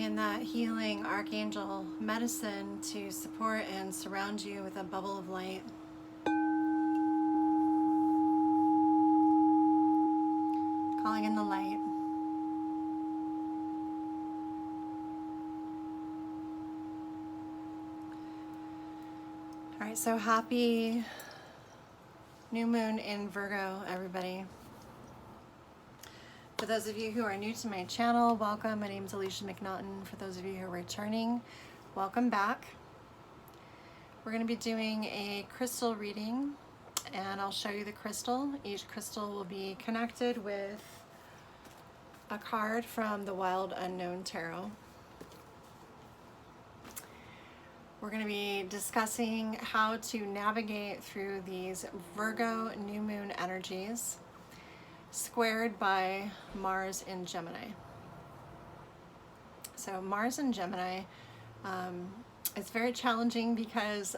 calling in that healing archangel medicine to support and surround you with a bubble of light. Calling in the light. All right, so happy new moon in Virgo, everybody. For those of you who are new to my channel, welcome. My name is Alicia McNaughton. For those of you who are returning, welcome back. We're going to be doing a crystal reading, and I'll show you the crystal. Each crystal will be connected with a card from the Wild Unknown Tarot. We're going to be discussing how to navigate through these Virgo new moon energies, squared by Mars in Gemini. So Mars in Gemini, it's very challenging because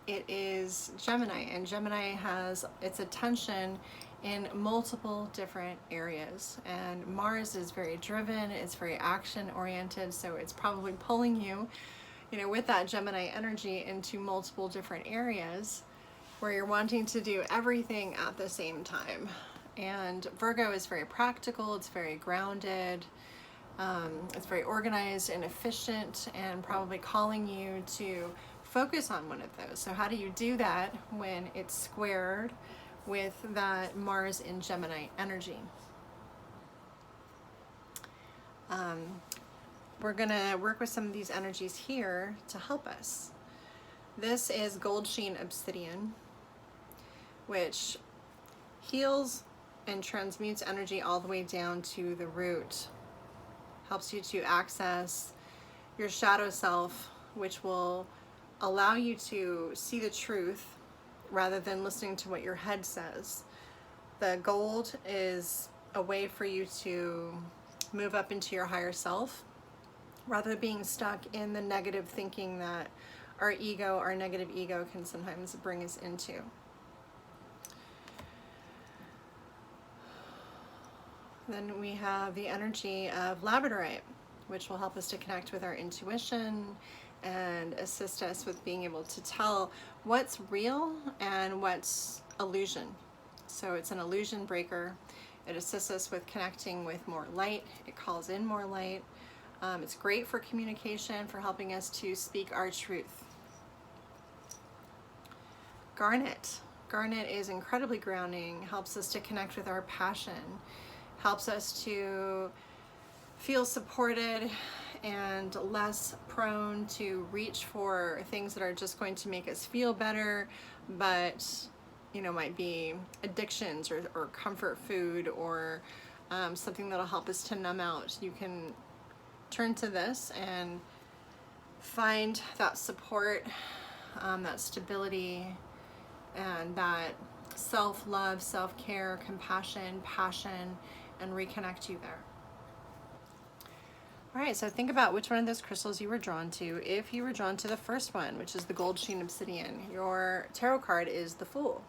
it is Gemini, and Gemini has its attention in multiple different areas, and Mars is very driven, it's very action oriented, so it's probably pulling you, with that Gemini energy into multiple different areas where you're wanting to do everything at the same time. And Virgo is very practical, it's very grounded, it's very organized and efficient, and probably calling you to focus on one of those. So how do you do that when it's squared with that Mars in Gemini energy? We're gonna work with some of these energies here to help us. This is Gold Sheen Obsidian, which heals and transmutes energy all the way down to the root. Helps you to access your shadow self, which will allow you to see the truth rather than listening to what your head says. The gold is a way for you to move up into your higher self rather than being stuck in the negative thinking that our ego, our negative ego, can sometimes bring us into. Then we have the energy of Labradorite, which will help us to connect with our intuition and assist us with being able to tell what's real and what's illusion. So it's an illusion breaker. It assists us with connecting with more light. It calls in more light. It's great for communication, for helping us to speak our truth. Garnet. Garnet is incredibly grounding, helps us to connect with our passion, helps us to feel supported and less prone to reach for things that are just going to make us feel better, but might be addictions or comfort food or something that'll help us to numb out. You can turn to this and find that support, that stability, and that self-love, self-care, compassion, passion, and reconnect you there. All right, so think about which one of those crystals you were drawn to. If you were drawn to the first one, which is the Gold Sheen Obsidian, your tarot card is the Fool.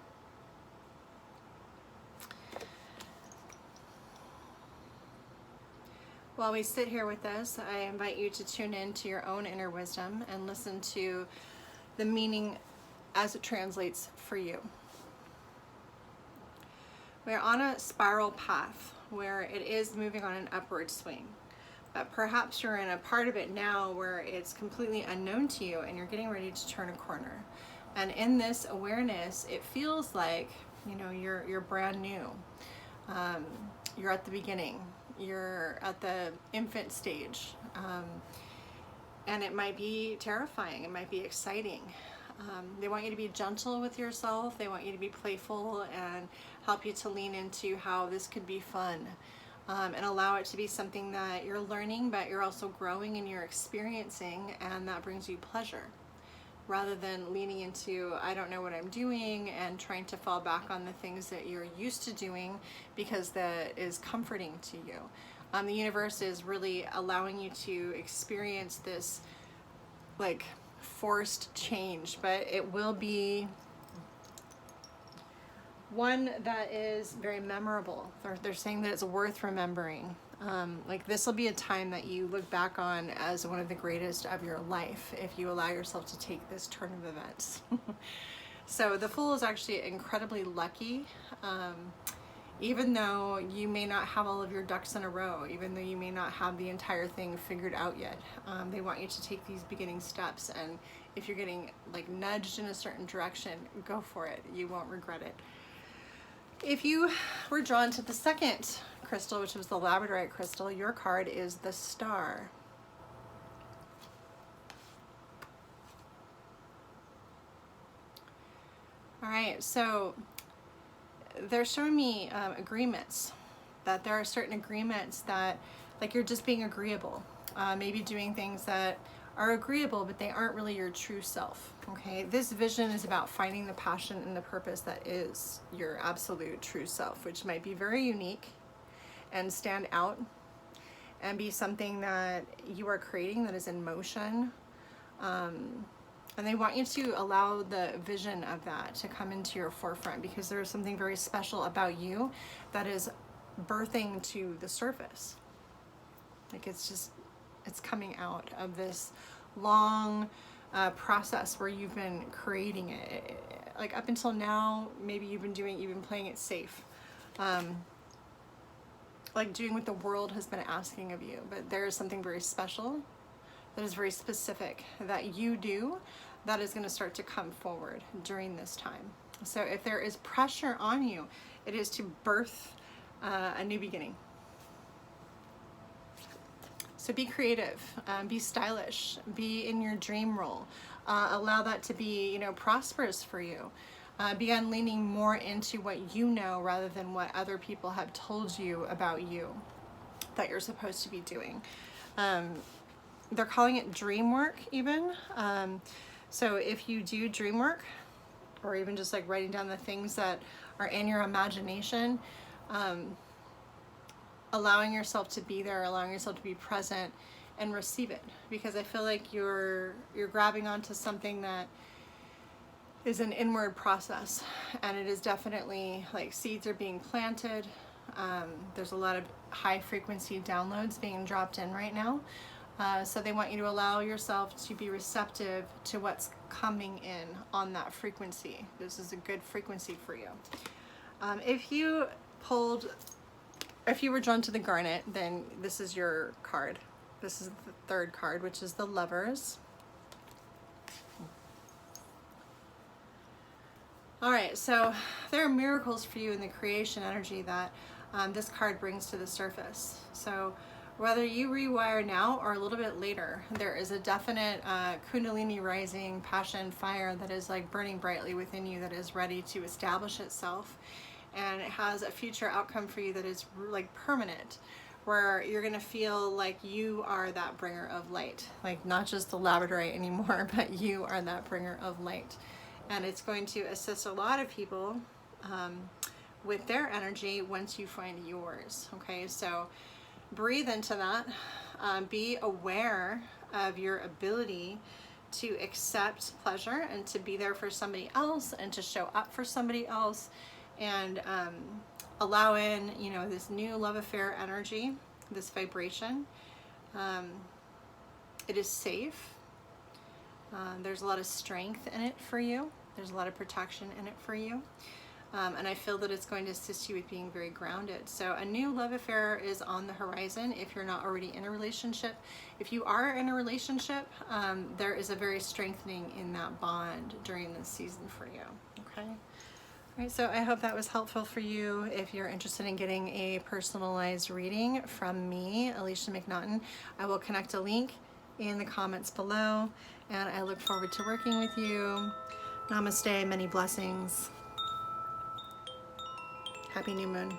While we sit here with this, I invite you to tune in to your own inner wisdom and listen to the meaning as it translates for you. We're on a spiral path where it is moving on an upward swing, but perhaps you're in a part of it now where it's completely unknown to you and you're getting ready to turn a corner. And in this awareness, it feels like you're brand new. You're at the beginning. You're at the infant stage, and it might be terrifying, it might be exciting. They want you to be gentle with yourself, they want you to be playful and help you to lean into how this could be fun, and allow it to be something that you're learning, but you're also growing and you're experiencing, and that brings you pleasure, rather than leaning into I don't know what I'm doing and trying to fall back on the things that you're used to doing because that is comforting to you. The universe is really allowing you to experience this like forced change, but it will be one that is very memorable. They're saying that it's worth remembering. Like this will be a time that you look back on as one of the greatest of your life if you allow yourself to take this turn of events. So the Fool is actually incredibly lucky. Even though you may not have all of your ducks in a row, even though you may not have the entire thing figured out yet, they want you to take these beginning steps, and if you're getting like nudged in a certain direction, go for it. You won't regret it. If you were drawn to the second crystal, which was the Labradorite crystal, your card is the Star. All right, so they're showing me agreements, that there are certain agreements that, like, you're just being agreeable, maybe doing things that are agreeable, but they aren't really your true self. Okay, this vision is about finding the passion and the purpose that is your absolute true self, which might be very unique and stand out and be something that you are creating that is in motion. And they want you to allow the vision of that to come into your forefront, because there is something very special about you that is birthing to the surface. Like it's coming out of this long process where you've been creating it. Like up until now, maybe you've been playing it safe. Like doing what the world has been asking of you, but there is something very special that is very specific that you do that is going to start to come forward during this time. So if there is pressure on you, it is to birth a new beginning. So be creative, be stylish, be in your dream role. Allow that to be, prosperous for you. Begin leaning more into what you know rather than what other people have told you about you that you're supposed to be doing. They're calling it dream work even. So if you do dream work, or even just like writing down the things that are in your imagination, allowing yourself to be there, allowing yourself to be present and receive it. Because I feel like you're grabbing onto something that is an inward process, and it is definitely like seeds are being planted. There's a lot of high frequency downloads being dropped in right now. So they want you to allow yourself to be receptive to what's coming in on that frequency. This is a good frequency for you. If you were drawn to the Garnet, then this is your card. This is the third card, which is the Lovers. All right, so there are miracles for you in the creation energy that this card brings to the surface. So whether you rewire now or a little bit later, there is a definite Kundalini rising passion fire that is like burning brightly within you, that is ready to establish itself. And it has a future outcome for you that is like permanent, where you're gonna feel like you are that bringer of light, like not just the Labradorite anymore, but you are that bringer of light. And it's going to assist a lot of people with their energy once you find yours. Okay, so breathe into that. Be aware of your ability to accept pleasure and to be there for somebody else and to show up for somebody else, and allow in, this new love affair energy, this vibration. It is safe. There's a lot of strength in it for you. There's a lot of protection in it for you. And I feel that it's going to assist you with being very grounded. So a new love affair is on the horizon if you're not already in a relationship. If you are in a relationship, there is a very strengthening in that bond during this season for you. Okay. All right, so I hope that was helpful for you. If you're interested in getting a personalized reading from me, Alicia McNaughton, I will connect a link in the comments below, and I look forward to working with you. Namaste, many blessings. Happy new moon.